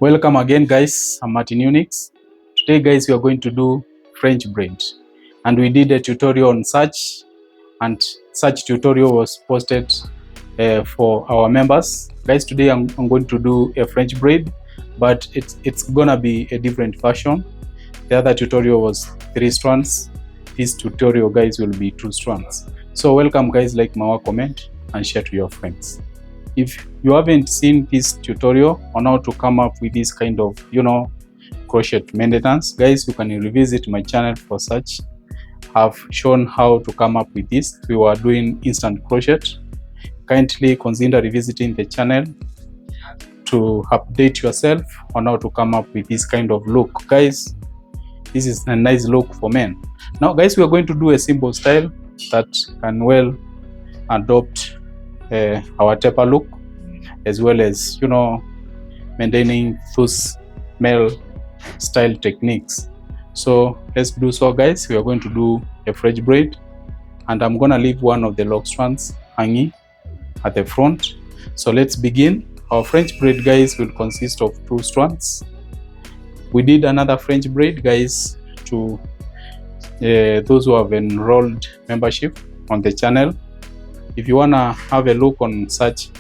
Welcome again, guys. I'm Martin Unix. Today, guys, we are going to do French braid, and we did a tutorial on such, and such tutorial was posted for our members. Guys, today I'm going to do a French braid, but it's gonna be a different version. The other tutorial was 3 strands. This tutorial, guys, will be 2 strands. So welcome, guys. Like my comment and share to your friends. If you haven't seen this tutorial on how to come up with this kind of, crochet maintenance, guys, you can revisit my channel for such. I've shown how to come up with this. We were doing instant crochet. Kindly consider revisiting the channel to update yourself on how to come up with this kind of look. Guys, this is a nice look for men. Now, guys, we are going to do a simple style that can well adopt our taper look, as well as maintaining those male style techniques. So let's do so, guys. We are going to do a French braid, and I'm gonna leave one of the lock strands hanging at the front. So let's begin. Our French braid, guys, will consist of 2 strands. We did another French braid, guys, to those who have enrolled membership on the channel. If you wanna have a look on such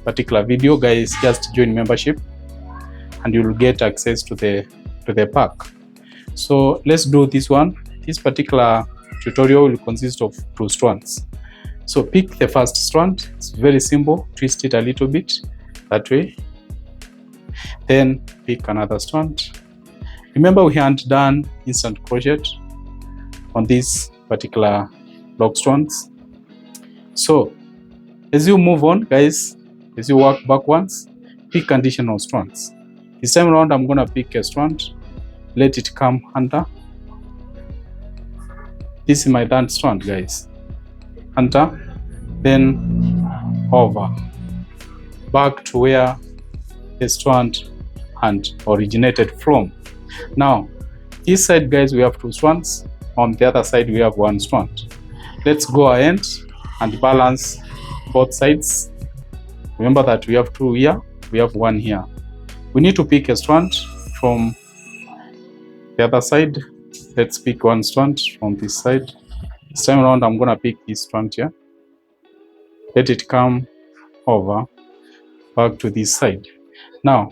particular video, guys, just join membership and you will get access to the pack. So let's do this one. This particular tutorial will consist of 2 strands. So pick the first strand. It's very simple. Twist it a little bit that way. Then pick another strand. Remember, we hadn't done instant crochet on this particular lock strands. So as you move on, guys, as you work backwards, pick additional strands. This time around, I'm gonna pick a strand, let it come under. This is my 3rd strand, guys. Under, then over, back to where the strand and originated from. Now, this side, guys, we have 2 strands. On the other side, we have 1 strand. Let's go ahead and balance both sides. Remember that we have 2 here, we have 1 here. We need to pick a strand from the other side. Let's pick 1 strand from this side. This time around, I'm gonna pick this strand here. Let it come over, back to this side. Now,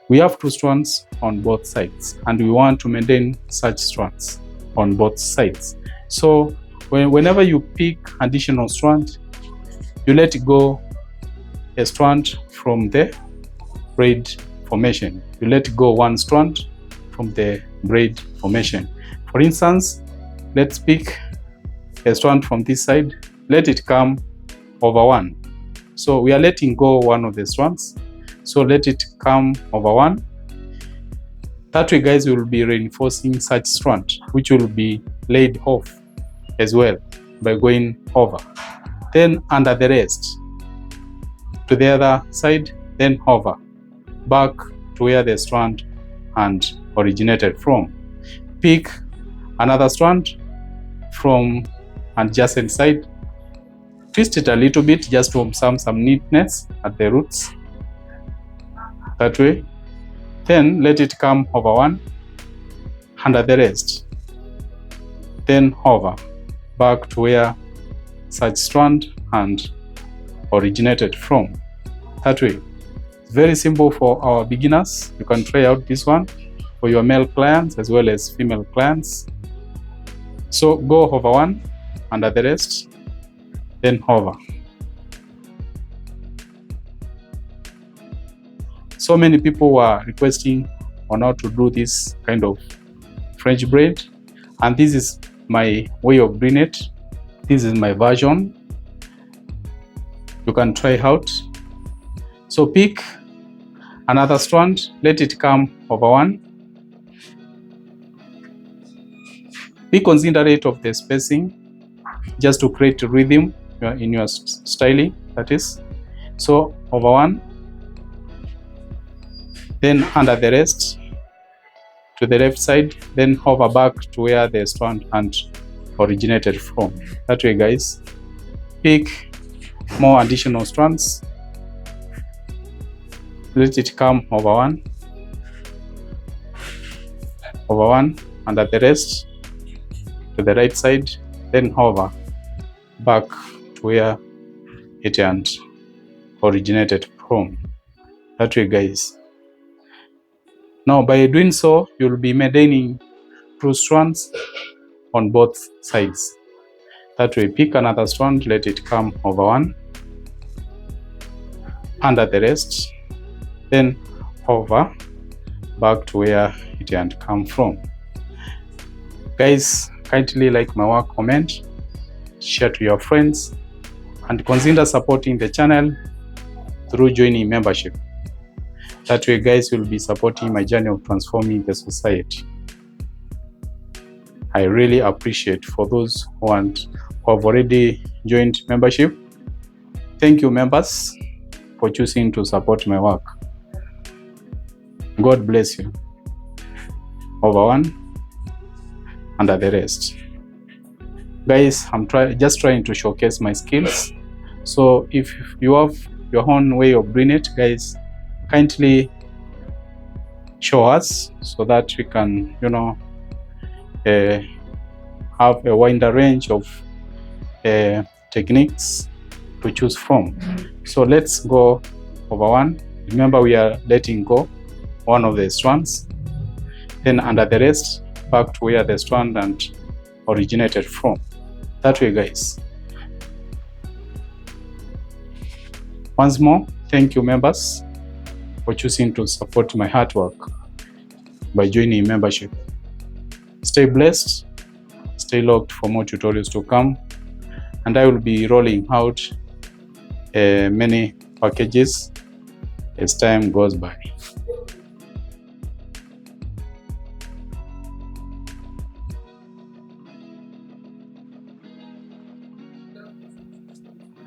we have 2 strands on both sides, and we want to maintain such strands on both sides. So whenever you pick additional strand, you let go a strand from the braid formation. You let go 1 strand from the braid formation. For instance, let's pick a strand from this side. Let it come over 1. So we are letting go 1 of the strands. So let it come over 1. That way, guys, we will be reinforcing such strand, which will be laid off as well by going over. Then under the rest to the other side, then over, back to where the strand and originated from. Pick another strand from adjacent side, twist it a little bit just to some neatness at the roots. That way. Then let it come over 1, under the rest, then over, back to where such strand and originated from. That way. It's very simple for our beginners. You can try out this one for your male clients as well as female clients. So go over 1, under the rest, then over. So many people were requesting on how to do this kind of French braid, and this is my way of doing it. This is my version. You can try out. So pick another strand, let it come over 1. Be considerate of the spacing, just to create a rhythm in your styling, that is. So over 1, then under the rest to the left side, then hover back to where the strand and originated from. That way, guys, pick more additional strands, let it come over one, and at the rest to the right side, then hover back to where it and originated from. That way, guys. Now by doing so, you'll be maintaining 2 strands on both sides. That way, pick another strand, let it come over one, under the rest, then hover back to where it had come from. Guys, kindly like my work, comment, share to your friends, and consider supporting the channel through joining membership. That way, guys, will be supporting my journey of transforming the society. I really appreciate for those who have already joined membership. Thank you, members, for choosing to support my work. God bless you. Over one, under the rest. Guys, I'm just trying to showcase my skills. So if you have your own way of doing it, guys, kindly show us so that we can, have a wider range of techniques to choose from. So let's go over one. Remember, we are letting go one of the strands, then under the rest back to where the strand and originated from. That way, guys. Once more, thank you, members, for choosing to support my hard work by joining membership. Stay blessed, stay locked for more tutorials to come, and I will be rolling out many packages as time goes by.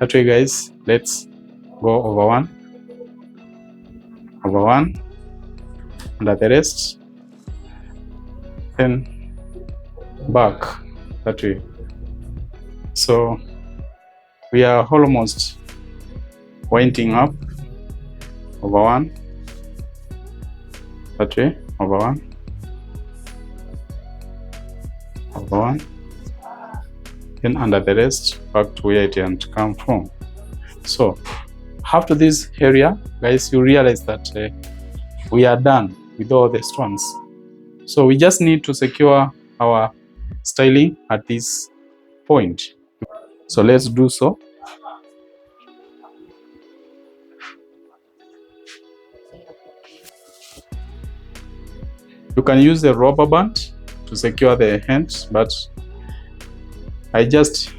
That way, guys, let's go over one, under the rest, then back that way. So we are almost winding up. Over one, that way, over one, then under the rest back to where it had come from. So after this area, guys, you realize that we are done with all the strands. So we just need to secure our styling at this point. So let's do so. You can use the rubber band to secure the hands, but I just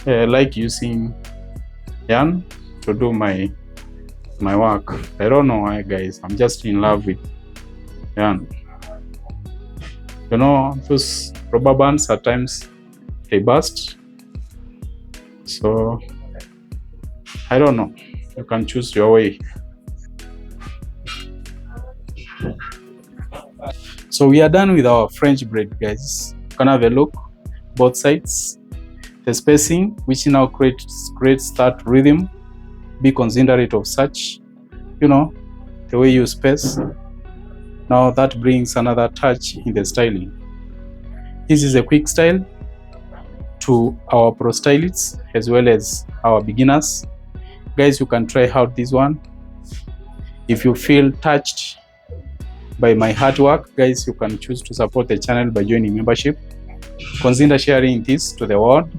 like using yarn to do my work. I don't know why, guys. I'm just in love with yarn. Those rubber bands at times they burst. So I don't know. You can choose your way. So we are done with our French braid, guys. You can have a look, both sides. The spacing, which now creates that rhythm. Be considerate of such, the way you space. Now that brings another touch in the styling. This is a quick style to our pro stylists as well as our beginners. Guys, you can try out this one. If you feel touched by my hard work, guys, you can choose to support the channel by joining membership. Consider sharing this to the world,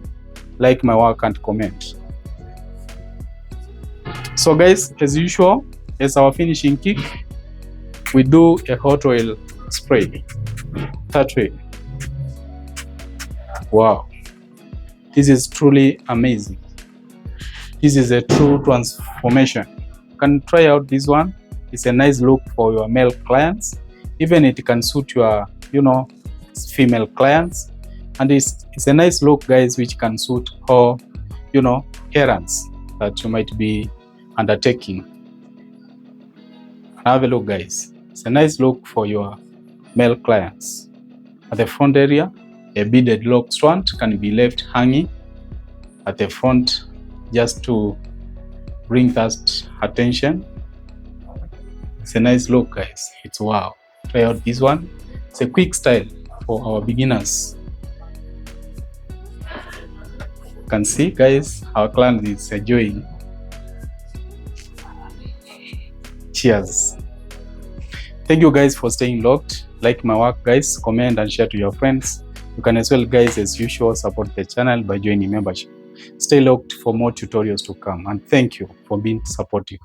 like my work and comment. So guys, as usual, as our finishing kick, we do a hot oil spray. That way. Wow, this is truly amazing. This is a true transformation. You can try out this one. It's a nice look for your male clients. Even it can suit your, female clients. And it's a nice look, guys, which can suit all, errands that you might be undertaking. Have a look, guys. It's a nice look for your male clients. At the front area, a beaded lock strand can be left hanging at the front just to bring that attention. It's a nice look, guys. It's wow. Try out this one. It's a quick style for our beginners. You can see, guys, our client is enjoying. Cheers. Thank you guys for staying locked. Like my work, guys, comment and share to your friends. You can as well, guys, as usual, support the channel by joining membership. Stay locked for more tutorials to come, and thank you for being supportive.